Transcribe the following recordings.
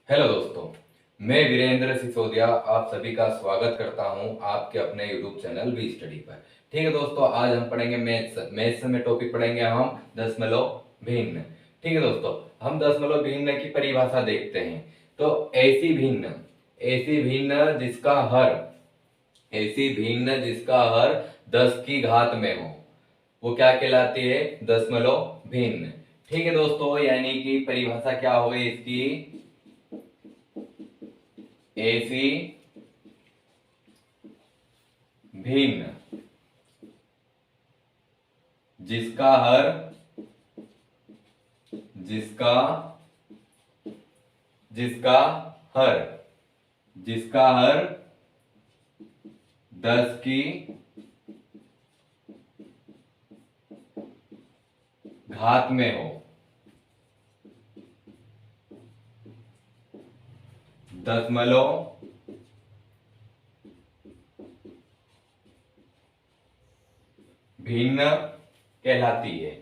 Hello दोस्तों, मैं वीरेंद्र सिसोदिया आप सभी का स्वागत करता हूं आपके अपने यूट्यूब चैनल वी स्टडी पर। ठीक है दोस्तों, आज हम पढ़ेंगे मैथ्स में टॉपिक पढ़ेंगे हम दशमलव भिन्न। ठीक है दोस्तों, हम दशमलव भिन्न की परिभाषा देखते हैं। तो ऐसी भिन्न जिसका हर 10 की घात में हो वो क्या कहलाती है? दशमलव भिन्न। ठीक है दोस्तों, यानी कि परिभाषा क्या हो गई इसकी? ऐसी भिन्न जिसका हर जिसका जिसका हर जिसका हर 10 की घात में हो दशमलव भिन्न कहलाती है।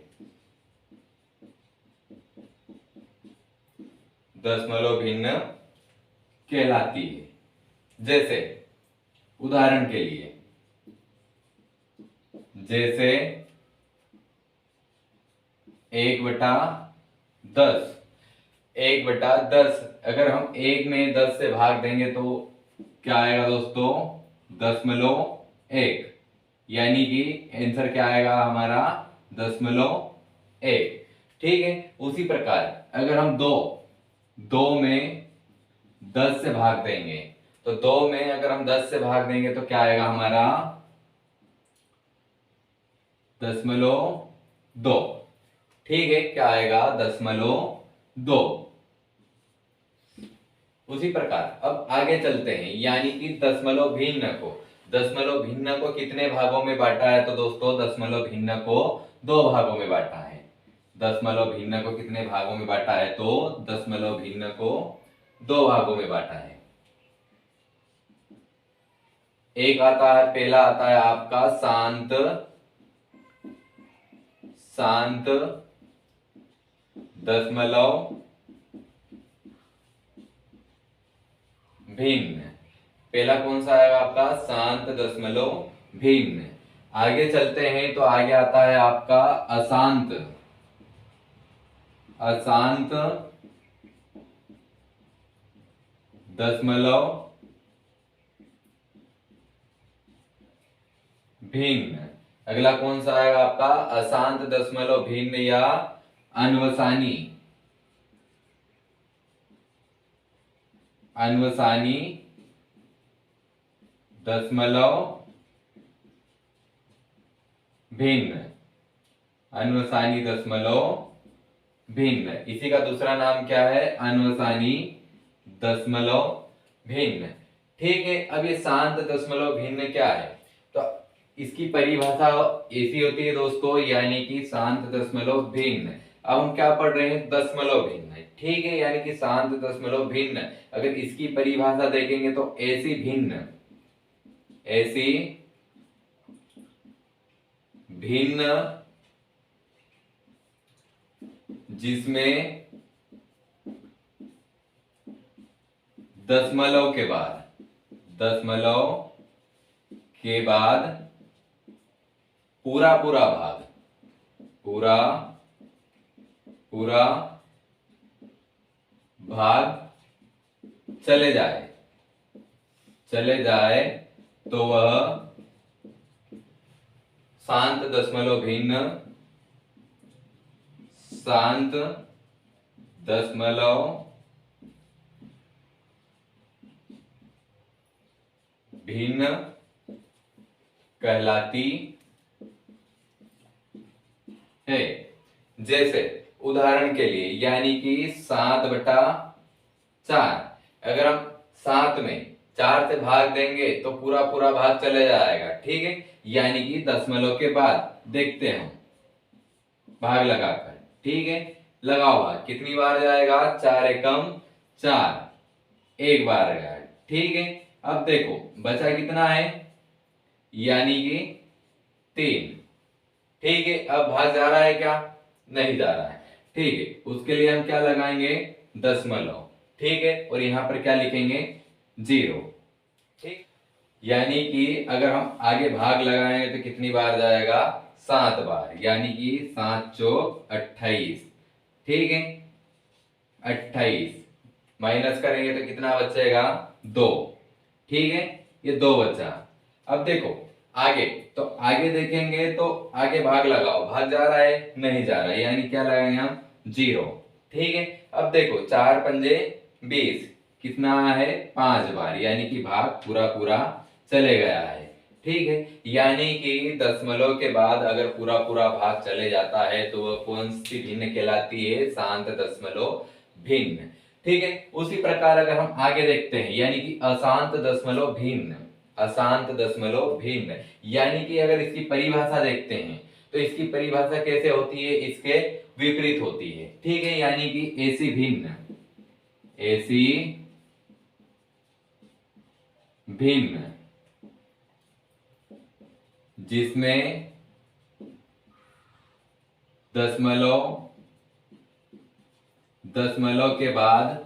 दशमलव भिन्न कहलाती है। जैसे उदाहरण के लिए, जैसे 1/10। 1/10 अगर हम 1 में 10 से भाग देंगे तो क्या आएगा दोस्तों? 0.1। यानी कि आंसर क्या आएगा हमारा? 0.1। ठीक है, उसी प्रकार अगर हम दो में 10 से भाग देंगे तो 2 में अगर हम 10 से भाग देंगे तो क्या आएगा हमारा? 0.2। ठीक है, क्या आएगा? 0.2। उसी प्रकार अब आगे चलते हैं, यानी कि दशमलव भिन्न को कितने भागों में बांटा है? तो दोस्तों दशमलव भिन्न को 2 भागों में बांटा है। दशमलव भिन्न को कितने भागों में बांटा है? तो दशमलव भिन्न को 2 भागों में बांटा है। पहला आता है आपका शांत दशमलव भिन्न। पहला कौन सा आएगा आपका? शांत दशमलव भिन्न। आगे चलते हैं तो आगे आता है आपका अशांत दशमलव भिन्न। अगला कौन सा आएगा आपका? अशांत दशमलव भिन्न या अन्वसानी दशमलव भिन्न। अन्वसानी दशमलव भिन्न, इसी का दूसरा नाम क्या है? अन्वसानी दशमलव भिन्न। ठीक है, अब ये शांत दशमलव भिन्न क्या है? तो इसकी परिभाषा ऐसी होती है दोस्तों, यानी कि शांत दशमलव भिन्न। अब हम क्या पढ़ रहे हैं? दशमलव भिन्न। ठीक है, यानी कि शांत दशमलव भिन्न। अगर इसकी परिभाषा देखेंगे तो ऐसी भिन्न जिसमें दशमलव के बाद पूरा भाग चले जाए तो वह शांत दशमलव भिन्न कहलाती है। जैसे उदाहरण के लिए, यानी कि 7/4। अगर हम 7 में 4 से भाग देंगे तो पूरा भाग चले जाएगा। ठीक है, यानी कि दशमलव के बाद देखते हैं हम भाग लगाकर। ठीक है, लगाओ भाग, कितनी बार जाएगा? 4 एकम 4, एक बार गया। ठीक है, अब देखो बचा कितना है? यानी कि 3। ठीक है, अब भाग जा रहा है क्या? नहीं जा रहा है। ठीक है, उसके लिए हम क्या लगाएंगे? दशमलव। ठीक है, और यहाँ पर क्या लिखेंगे 0। ठीक, यानी कि अगर हम आगे भाग लगाएंगे तो कितनी बार जाएगा 7 बार, यानी कि 7 चौक 28। ठीक है, 28 माइनस करेंगे तो कितना बचेगा 2। ठीक है, ये 2 बचा। अब देखो आगे, तो आगे देखेंगे तो आगे भाग लगाओ, भाग जा रहा है नहीं जा रहा है, यानी क्या लगाएंगे हम 0। ठीक है, अब देखो 4 पंजे 20, कितना है 5 बार, यानी कि भाग पूरा पूरा चले गया है। ठीक है, यानी कि दशमलव के बाद अगर पूरा पूरा भाग चले जाता है तो वह कौन सी भिन्न कहलाती है, शांत दशमलव भिन्न। ठीक है, उसी प्रकार अगर हम आगे देखते हैं, यानी कि अशांत दशमलव भिन्न, अशांत दशमलव भिन्न, यानी कि अगर इसकी परिभाषा देखते हैं तो इसकी परिभाषा कैसे होती है, इसके विपरीत होती है। ठीक है, यानी कि ऐसी भिन्न, ऐसी भिन्न जिसमें दशमलव के बाद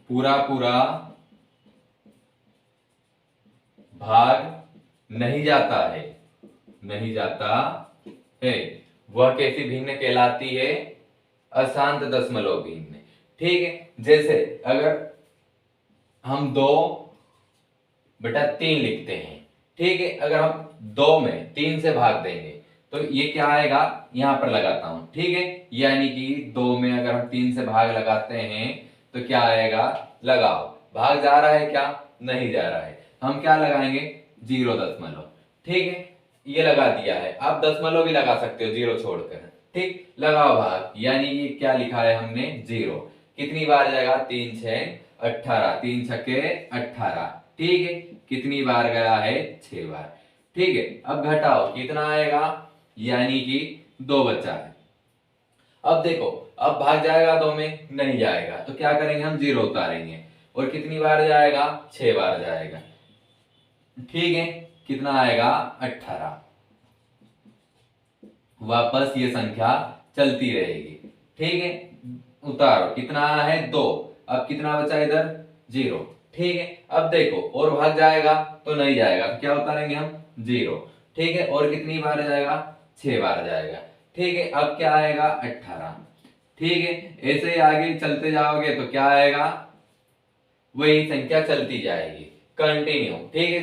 पूरा पूरा भाग नहीं जाता है, नहीं जाता है, वह कैसी भिन्न कहलाती है, अशांत दशमलव भिन्न। ठीक है, जैसे अगर हम 2/3 लिखते हैं, ठीक है, अगर हम 2 में 3 से भाग देंगे तो ये क्या आएगा, यहां पर लगाता हूं। ठीक है, यानी कि 2 में अगर हम 3 से भाग लगाते हैं तो क्या आएगा, लगाओ, भाग जा रहा है क्या, नहीं जा रहा है, हम क्या लगाएंगे 0 दशमलव। ठीक है, ये लगा दिया है, आप दशमलव भी लगा सकते हो 0 छोड़कर। ठीक, लगाओ भाग, यानी कि क्या लिखा है हमने 0, कितनी बार जाएगा 3 6 18, 3 छक्के 18। ठीक है, कितनी बार गया है 6 बार। ठीक है, अब घटाओ कितना आएगा, यानी कि 2 बचा है। अब देखो, अब भाग जाएगा 2 में, नहीं जाएगा, तो क्या करेंगे हम 0 उतारेंगे, और कितनी बार जाएगा 6 बार जाएगा। ठीक है, कितना आएगा 18। वापस ये संख्या चलती रहेगी। ठीक है, उतारो, कितना है 2, अब कितना बचा इधर 0। ठीक है, अब देखो और भाग जाएगा तो नहीं जाएगा, तो क्या उतारेंगे हम 0। ठीक है, और कितनी बार जाएगा 6 बार जाएगा। ठीक है, अब क्या आएगा 18। ठीक है, ऐसे ही आगे चलते जाओगे तो क्या आएगा, वही संख्या चलती जाएगी कंटिन्यू। ठीक है,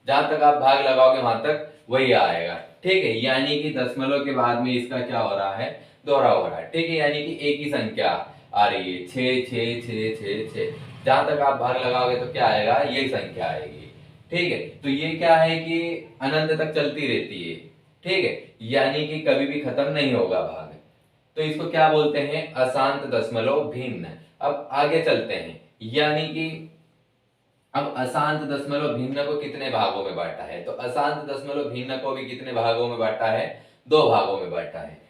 जहां तक आप भाग लगाओगे वहां तक वही आएगा। ठीक है, यानी कि दशमलव के बाद में इसका क्या हो रहा है, दोहरा हो रहा है। ठीक है, यानी कि एक ही संख्या आ रही है 6 6 6 6 6, जहां तक आप भाग लगाओगे तो क्या आएगा, यही संख्या आएगी। ठीक है, तो ये क्या है कि अनंत तक चलती रहती है। ठीक है, यानी कि कभी भी खत्म नहीं होगा भाग, तो इसको क्या बोलते हैं, अशांत दशमलव भिन्न। अब आगे चलते हैं, यानी कि अब अशांत दशमलव भिन्न को कितने भागों में बांटा है, तो अशांत दशमलव भिन्न को भी कितने भागों में बांटा है, 2 भागों में बांटा है।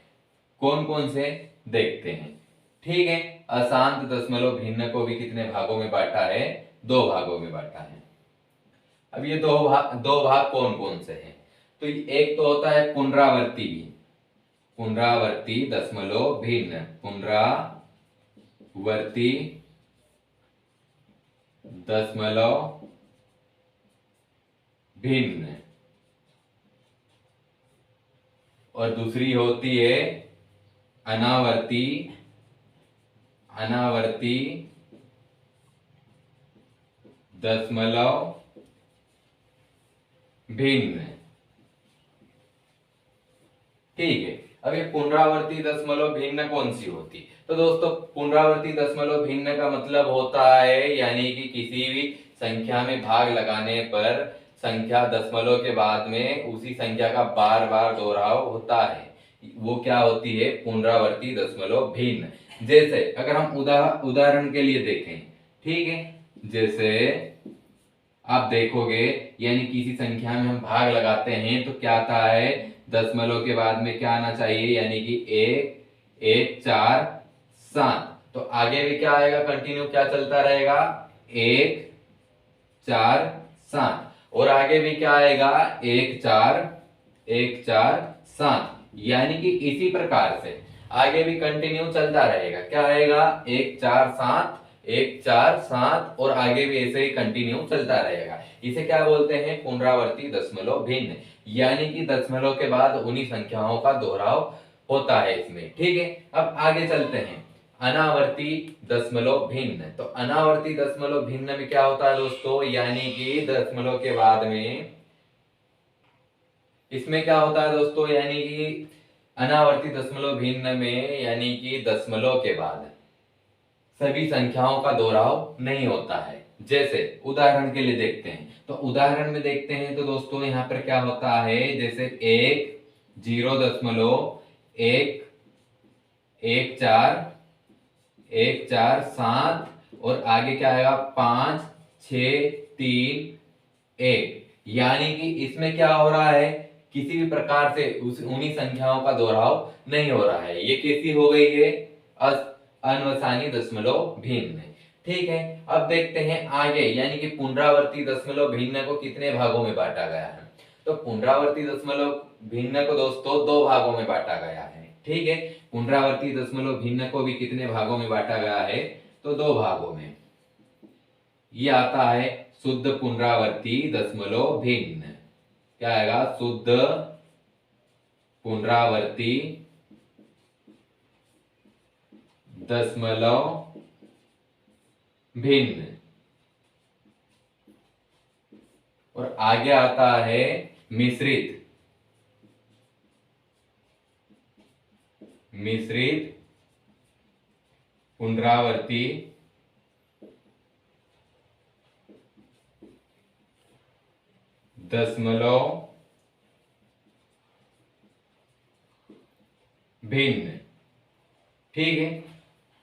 कौन कौन से देखते हैं। ठीक है, अशांत दशमलव भिन्न को भी कितने भागों में बांटा है, 2 भागों में बांटा है। अब ये दो भाग कौन कौन से हैं, तो एक तो होता है पुनरावर्ती भिन्न, पुनरावर्ती दशमलव भिन्न, पुनरावर्ती दशमलव भिन्न, और दूसरी होती है अनावर्ती, अनावर्ती दशमलव भिन्न। ठीक है, अब ये पुनरावर्ती दशमलव भिन्न कौन सी होती, तो दोस्तों पुनरावर्ती दशमलव भिन्न का मतलब होता है, यानी कि किसी भी संख्या में भाग लगाने पर संख्या दशमलव के बाद में उसी संख्या का बार बार दोहराव होता है, वो क्या होती है, पुनरावर्ती दशमलव भिन्न। जैसे अगर हम उदाहरण के लिए देखें, ठीक है, जैसे आप देखोगे, यानी किसी संख्या में हम भाग लगाते हैं तो क्या आता है, दशमलव के बाद में क्या आना चाहिए, यानी कि 1 1 4 7, तो आगे भी क्या आएगा, कंटिन्यू क्या चलता रहेगा, 1 4 7, और आगे भी क्या आएगा, 1 4 1 4 7, यानी कि इसी प्रकार से आगे भी कंटिन्यू चलता रहेगा। क्या रहेगा? 1 4 7, 1 4 7 और आगे भी ऐसे ही कंटिन्यू चलता रहेगा। इसे क्या बोलते हैं? पुनरावर्ती दशमलव भिन्न, यानी कि दशमलव के बाद उन्हीं संख्याओं का दोहराव होता है इसमें। ठीक है, अब आगे चलते हैं। अनावर्ती दशमलव भिन्न। तो अनावर्ती दशमलव भिन्न में क्या होता है दोस्तों? यानी कि दशमलव के बाद में इसमें क्या होता है दोस्तों? यानी कि अनावर्ती दशमलव भिन्न में यानी कि दशमलव के बाद सभी संख्याओं का दोहराव नहीं होता है। जैसे उदाहरण के लिए देखते हैं, तो उदाहरण में देखते हैं तो दोस्तों यहाँ पर क्या होता है? जैसे 1 0 दशमलव 1 1 4 1 4 7 और आगे क्या आएगा? 5 6 3 1। यानी कि इसमें क्या हो रहा है? किसी भी प्रकार से उन्हीं संख्याओं का दोहराव नहीं हो रहा है। ये कैसी हो गई है? अनवसानी दशमलव भिन्न। ठीक है, अब देखते हैं आगे, यानी कि पुनरावर्ती दशमलव भिन्न को कितने भागों में बांटा गया है? तो पुनरावर्ती दशमलव भिन्न को दोस्तों 2 भागों में बांटा गया है। ठीक है, पुनरावर्ती दशमलव भिन्न को भी कितने भागों में बांटा गया है? तो 2 भागों में। ये आता है शुद्ध पुनरावर्ती दशमलव भिन्न। क्या आएगा? शुद्ध पुनरावर्ती दशमलव भिन्न। और आगे आता है मिश्रित पुनरावर्ती दशमलव भिन्न। ठीक है,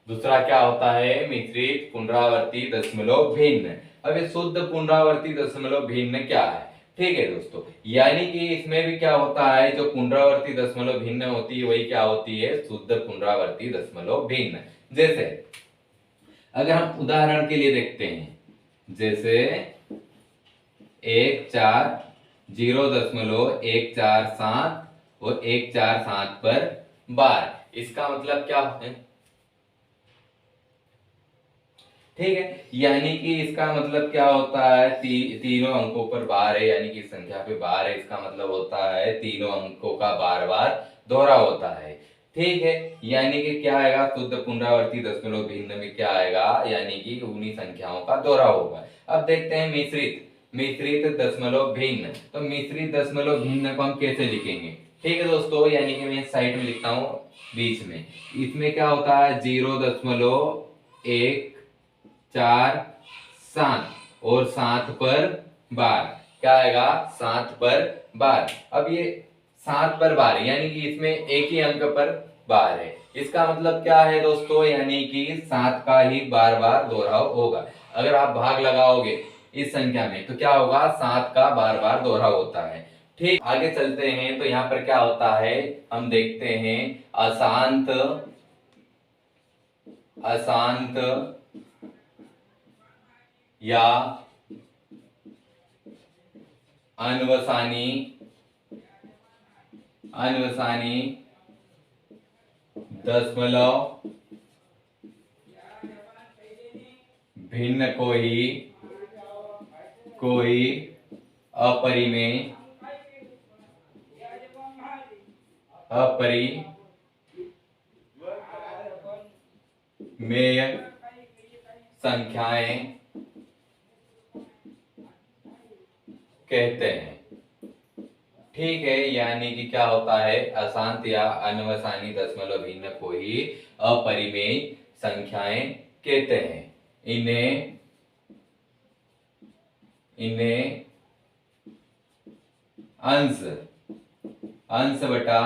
दूसरा क्या होता है? मिश्रित पुनरावर्ती दशमलव भिन्न। अब ये शुद्ध पुनरावर्ती दशमलव भिन्न क्या है? ठीक है दोस्तों, यानी कि इसमें भी क्या होता है? जो पुनरावर्ती दशमलव भिन्न होती है वही क्या होती है? शुद्ध पुनरावर्ती दशमलव भिन्न। जैसे अगर हम उदाहरण के लिए देखते हैं, जैसे 1 4 0 दशमलव 1 4 7 और 1 4 7 पर 12। इसका मतलब क्या है? ठीक है, यानी कि इसका मतलब क्या होता है? तीनों अंकों पर बार है, यानी कि संख्या पे बार है। इसका मतलब होता है तीनों अंकों का बार बार दोहरा होता है। ठीक है, यानी कि क्या आएगा? शुद्ध पुनरावर्ती दशमलव भिन्न में क्या आएगा? यानी कि उन्हीं संख्याओं का दोहरा होगा। अब देखते हैं मिश्रित दशमलव भिन्न। तो मिश्रित दशमलव भिन्न को हम कैसे लिखेंगे? ठीक है दोस्तों, यानी कि मैं साइड में लिखता हूं बीच में। इसमें क्या होता है? 0 दशमलव 1 4 7 और 7 पर 12। क्या आएगा? 7 पर 12। अब ये 7 पर 12 यानी कि इसमें एक ही अंक पर 12 है। इसका मतलब क्या है दोस्तों? यानी कि 7 का ही बार बार दोहराव होगा। अगर आप भाग लगाओगे इस संख्या में तो क्या होगा? 7 का बार बार दोहराव होता है। ठीक, आगे चलते हैं तो यहाँ पर क्या होता है? हम देखते हैं अशांत या अनवसानी दशमलव भिन्न कोई अपरिमेय संख्याएं कहते हैं। ठीक है, यानी कि क्या होता है? अशांत या अनवसानी दशमलव भिन्न को ही अपरिमेय संख्याएं कहते हैं। इन्हें अंश बटा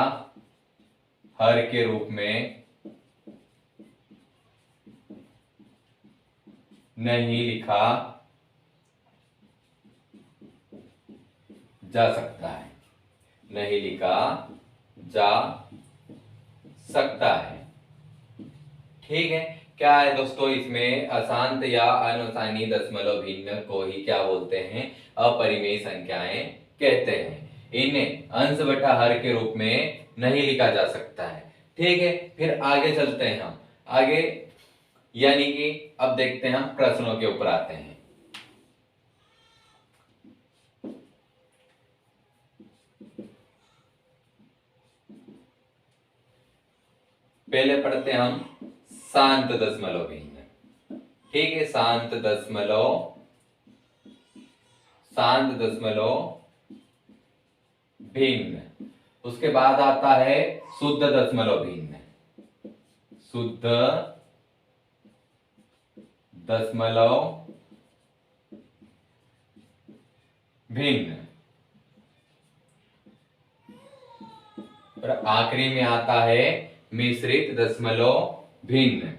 हर के रूप में नहीं लिखा जा सकता है। ठीक है, क्या है दोस्तों? इसमें अशांत या अनवसानी दशमलव भिन्न को ही क्या बोलते हैं? अपरिमेय संख्याएं कहते हैं। इन्हें अंश बटा हर के रूप में नहीं लिखा जा सकता है। ठीक है, फिर आगे चलते हैं हम आगे, यानी कि अब देखते हैं हम प्रश्नों के ऊपर आते हैं। पहले पढ़ते हैं हम शांत दशमलव भिन्न। ठीक है, शांत दशमलव भिन्न। उसके बाद आता है शुद्ध दशमलव भिन्न। शुद्ध दशमलव भिन्न। और आखिरी में आता है मिश्रित दशमलव भिन्न।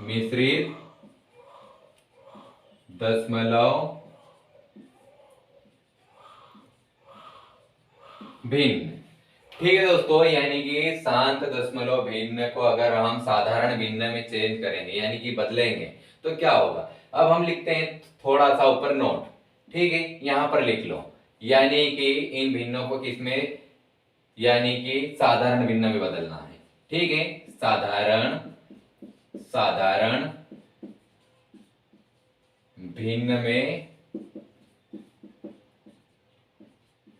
मिश्रित दशमलव भिन्न। ठीक है दोस्तों, यानी कि शांत दशमलव भिन्न को अगर हम साधारण भिन्न में चेंज करेंगे, यानी कि बदलेंगे, तो क्या होगा। अब हम लिखते हैं थोड़ा सा ऊपर नोट। ठीक है, यहां पर लिख लो, यानी कि इन भिन्नों को किसमें, यानी कि साधारण भिन्न में बदलना है। ठीक है, साधारण भिन्न में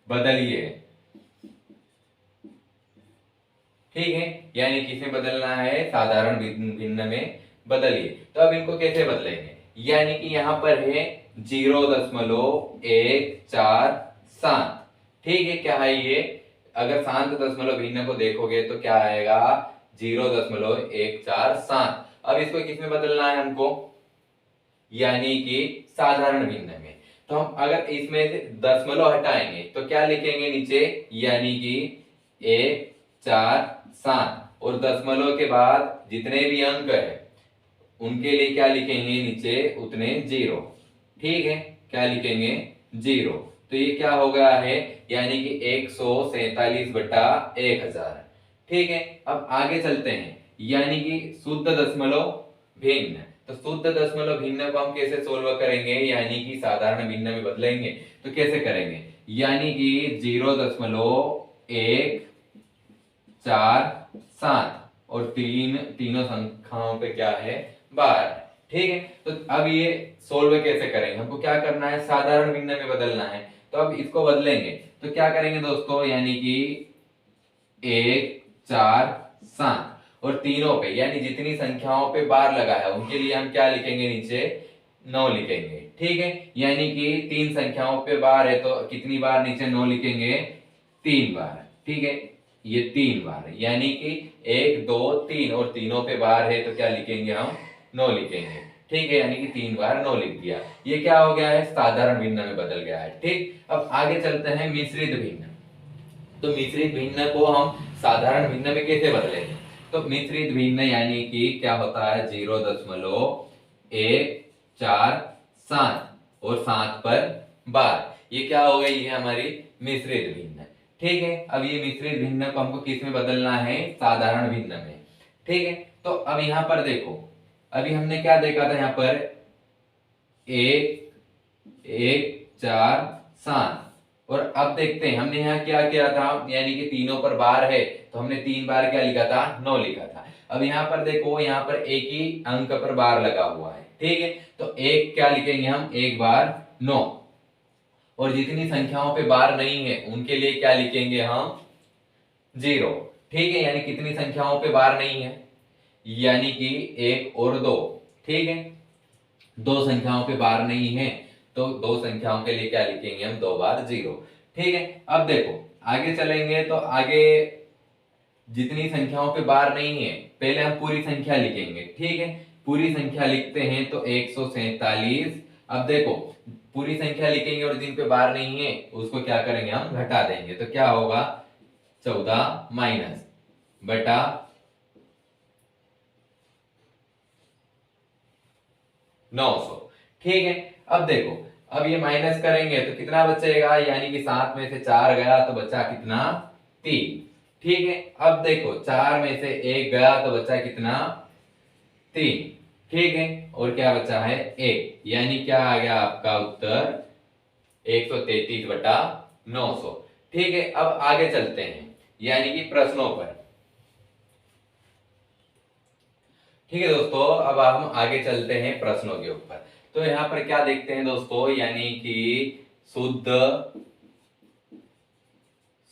बदलिए। ठीक है, यानी किसमें बदलना है, साधारण भिन्न में बदलिए। तो अब इनको कैसे बदलेंगे, यानी कि यहां पर है 0.147। ठीक है, क्या है ये, अगर शांत दशमलव भिन्न को देखोगे तो क्या आएगा, 0.147। अब इसको किसमें बदलना है हमको, यानी कि साधारण भिन्न में। तो हम अगर इसमें से दशमलव हटाएंगे तो क्या लिखेंगे नीचे, यानी कि 147, और दशमलव के बाद जितने भी अंक है उनके लिए क्या लिखेंगे नीचे, उतने 0। ठीक है, क्या लिखेंगे, 0। तो ये क्या हो गया है, यानी कि 147/1000। ठीक है, अब आगे चलते हैं, यानी कि शुद्ध दशमलव भिन्न। तो शुद्ध दशमलव भिन्न को हम कैसे सोल्व करेंगे, यानी कि साधारण भिन्न में बदलेंगे। तो कैसे करेंगे, यानी कि 0.147 और तीनों संख्याओं पे क्या है, 12। ठीक है, तो अब ये सोल्व कैसे करेंगे, हमको क्या करना है, साधारण भिन्न में बदलना है। तो अब इसको बदलेंगे तो क्या करेंगे दोस्तों, यानी कि 147 और तीनों पे, यानी जितनी संख्याओं पे बार लगा है उनके लिए हम क्या लिखेंगे, नीचे 9 लिखेंगे। ठीक है, यानी कि 3 संख्याओं पे बार है तो कितनी बार नीचे 9 लिखेंगे, 3 बार। ठीक है, ये 3 बार, यानी कि 1 2 3, और तीनों पे बार है तो क्या लिखेंगे, हम 9 लिखेंगे। ठीक है, यानी कि 3 बार 9 लिख दिया। ये क्या हो गया है, साधारण भिन्न में बदल गया है। ठीक, अब आगे चलते हैं मिश्रित भिन्न। तो मिश्रित भिन्न को हम साधारण भिन्न में कैसे बदलेंगे, तो मिश्रित भिन्न यानी कि क्या होता है, 0.147 और 7 पर बार, ये क्या हो गई, ये हमारी मिश्रित भिन्न। ठीक है, अब ये मिश्रित भिन्न को हमको किस में बदलना है, साधारण भिन्न में। ठीक है, तो अब यहां पर देखो, अभी हमने क्या देखा था, यहां पर 1.147, और अब देखते हैं हमने यहाँ क्या किया था, यानी कि तीनों पर बार है तो हमने 3 बार क्या लिखा था, 9 लिखा था। अब यहाँ पर देखो, यहाँ पर एक ही अंक पर बार लगा हुआ है। ठीक है, तो एक क्या लिखेंगे हम, 1 बार 9, और जितनी संख्याओं पे बार नहीं है उनके लिए क्या लिखेंगे हम, 0। ठीक है, यानी कितनी संख्याओं पे बार नहीं है, यानी कि 1 और 2। ठीक है, 2 संख्याओं पे बार नहीं है तो 2 संख्याओं के लिए क्या लिखेंगे हम, 2 बार 0। ठीक है, अब देखो आगे चलेंगे तो आगे जितनी संख्याओं पे बार नहीं है, पहले हम पूरी संख्या लिखेंगे। ठीक है, पूरी संख्या लिखते हैं तो 147। अब देखो पूरी संख्या लिखेंगे और जिन पे बार नहीं है उसको क्या करेंगे, हम घटा देंगे। तो क्या होगा, 14 माइनस बटा 900। ठीक है, अब देखो, अब ये माइनस करेंगे तो कितना बचेगा, यानी कि 7 में से 4 गया तो बचा कितना, 3। ठीक है, अब देखो 4 में से 1 गया तो बचा कितना, 3। ठीक है, और क्या बचा है, 1, यानी क्या आ गया आपका उत्तर, 133/900। ठीक है, अब आगे चलते हैं यानी कि प्रश्नों पर। ठीक है दोस्तों, अब हम आगे चलते हैं प्रश्नों के ऊपर। तो यहां पर क्या देखते हैं दोस्तों, यानी कि शुद्ध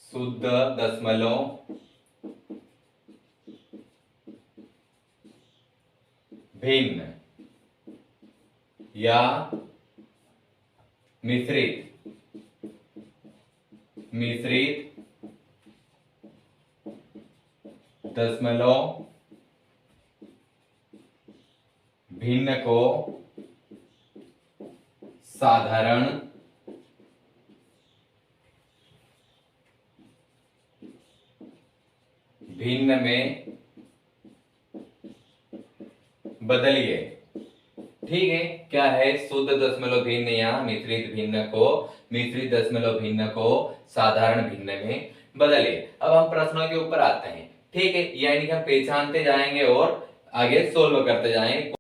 शुद्ध दशमलव भिन्न या मिश्रित मिश्रित दशमलव भिन्न को साधारण भिन्न में बदलिए। ठीक है, क्या है, शुद्ध दशमलव भिन्न या मिश्रित भिन्न को मिश्रित दशमलव भिन्न को साधारण भिन्न में बदलिए। अब हम प्रश्नों के ऊपर आते हैं। ठीक है, यानी कि हम पहचानते जाएंगे और आगे सोल्व करते जाएंगे।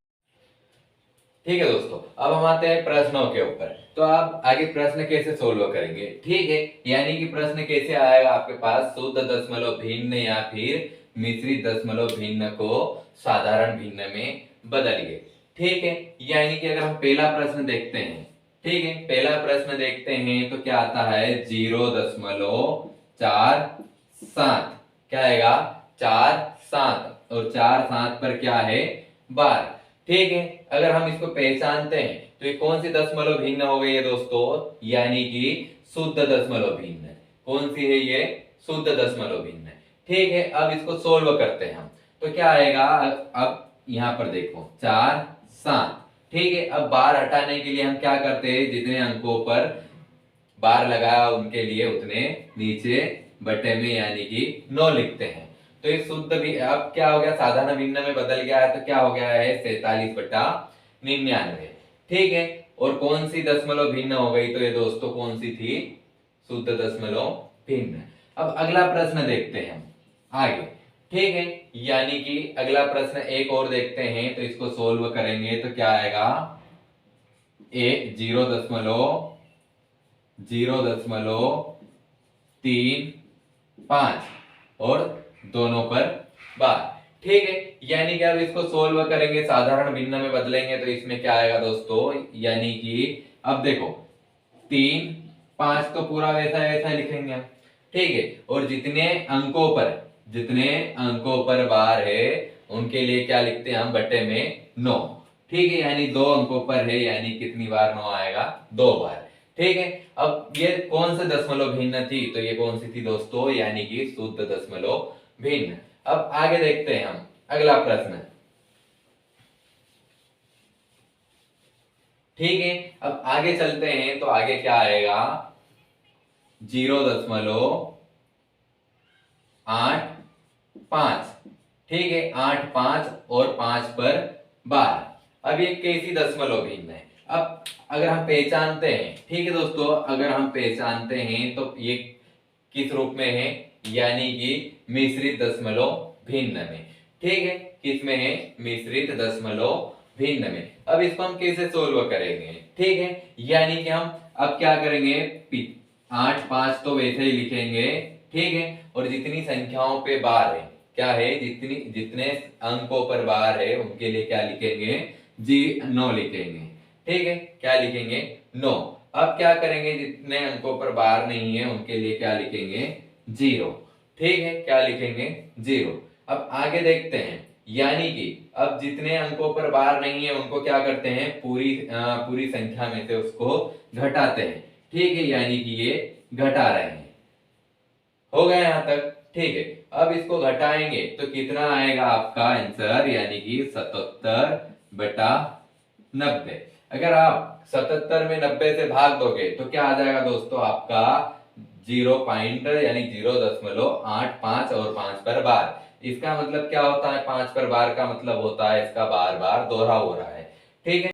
ठीक है दोस्तों, अब हम आते हैं प्रश्नों के ऊपर। तो आप आगे प्रश्न कैसे सोल्व करेंगे। ठीक है, यानी कि प्रश्न कैसे आएगा आपके पास, शुद्ध दशमलव भिन्न या फिर मिश्रित दशमलव भिन्न को साधारण भिन्न में बदलिए। ठीक है, यानी कि अगर हम पहला प्रश्न देखते हैं, ठीक है, पहला प्रश्न देखते हैं तो क्या आता है, 0.47। क्या आएगा, 4 7 और 4 7 पर क्या है, 12। ठीक है, अगर हम इसको पहचानते हैं तो ये कौन सी दशमलव भिन्न हो गई है दोस्तों, यानी कि शुद्ध दशमलव भिन्न। कौन सी है ये, शुद्ध दशमलव भिन्न। ठीक है, अब इसको सोल्व करते हैं हम, तो क्या आएगा, अब यहां पर देखो 4 7। ठीक है, अब बार हटाने के लिए हम क्या करते हैं, जितने अंकों पर बार लगाया उनके लिए उतने नीचे बटे में यानी कि 9 लिखते हैं। तो ये शुद्ध भी अब क्या हो गया, साधारण भिन्न में बदल गया है, तो क्या हो गया है, 47/99। ठीक है, और कौन सी दशमलव भिन्न हो गई, तो ये दोस्तों कौन सी थी, शुद्ध दशमलव भिन्न। अब अगला प्रश्न देखते हैं हम आगे। ठीक है, यानी कि अगला प्रश्न एक और देखते हैं, तो इसको सोल्व करेंगे तो क्या आएगा, 0.035 और दोनों पर बार। ठीक है, यानी कि अब इसको सोल्व करेंगे, साधारण भिन्न में बदलेंगे, तो इसमें क्या आएगा दोस्तों, यानी कि अब देखो 3 5 तो पूरा वैसा वैसा लिखेंगे हम। ठीक है, और जितने अंकों पर बार है उनके लिए क्या लिखते हैं हम, बटे में 9। ठीक है, यानी 2 अंकों पर है, यानी कितनी बार 9 आएगा, 2 बार। ठीक है, अब ये कौन सा दशमलव भिन्न थी, तो ये कौन सी थी दोस्तों, यानी कि शुद्ध दशमलव भिन्न। अब आगे देखते हैं हम अगला प्रश्न। ठीक है, अब आगे चलते हैं तो आगे क्या आएगा, 0.85। ठीक है, 8 5 और 5 पर 12। अब ये कैसी दशमलव भिन्न है, अब अगर हम पहचानते हैं, ठीक है दोस्तों, अगर हम पहचानते हैं तो ये किस रूप में है, यानी कि मिश्रित दशमलव भिन्न में। ठीक है, किस में है, मिश्रित दशमलव भिन्न में। अब इसको हम कैसे सोल्व करेंगे, ठीक है, यानी कि हम अब क्या करेंगे, 8 5 तो वैसे ही लिखेंगे। ठीक है, और जितनी संख्याओं पे बार है, क्या है, जितने अंकों पर बार है उनके लिए क्या लिखेंगे, 9 लिखेंगे। ठीक है, क्या लिखेंगे, 9। अब क्या करेंगे, जितने अंकों पर बार नहीं है उनके लिए क्या लिखेंगे, 0। ठीक है, क्या लिखेंगे, 0। अब आगे देखते हैं, यानी कि अब जितने अंकों पर बार नहीं है उनको क्या करते हैं, पूरी संख्या में से उसको घटाते हैं। ठीक है, यानी कि ये घटा रहे हैं। हो गया यहां तक। ठीक है, अब इसको घटाएंगे तो कितना आएगा आपका आंसर, यानी कि 77/90। अगर आप 77 में 90 से भाग दोगे तो क्या आ जाएगा दोस्तों, आपका 0 यानी 0.85 और 5 पर बार। इसका मतलब क्या होता है, 5 पर बार का मतलब होता है इसका बार बार दोहरा हो रहा है। ठीक है।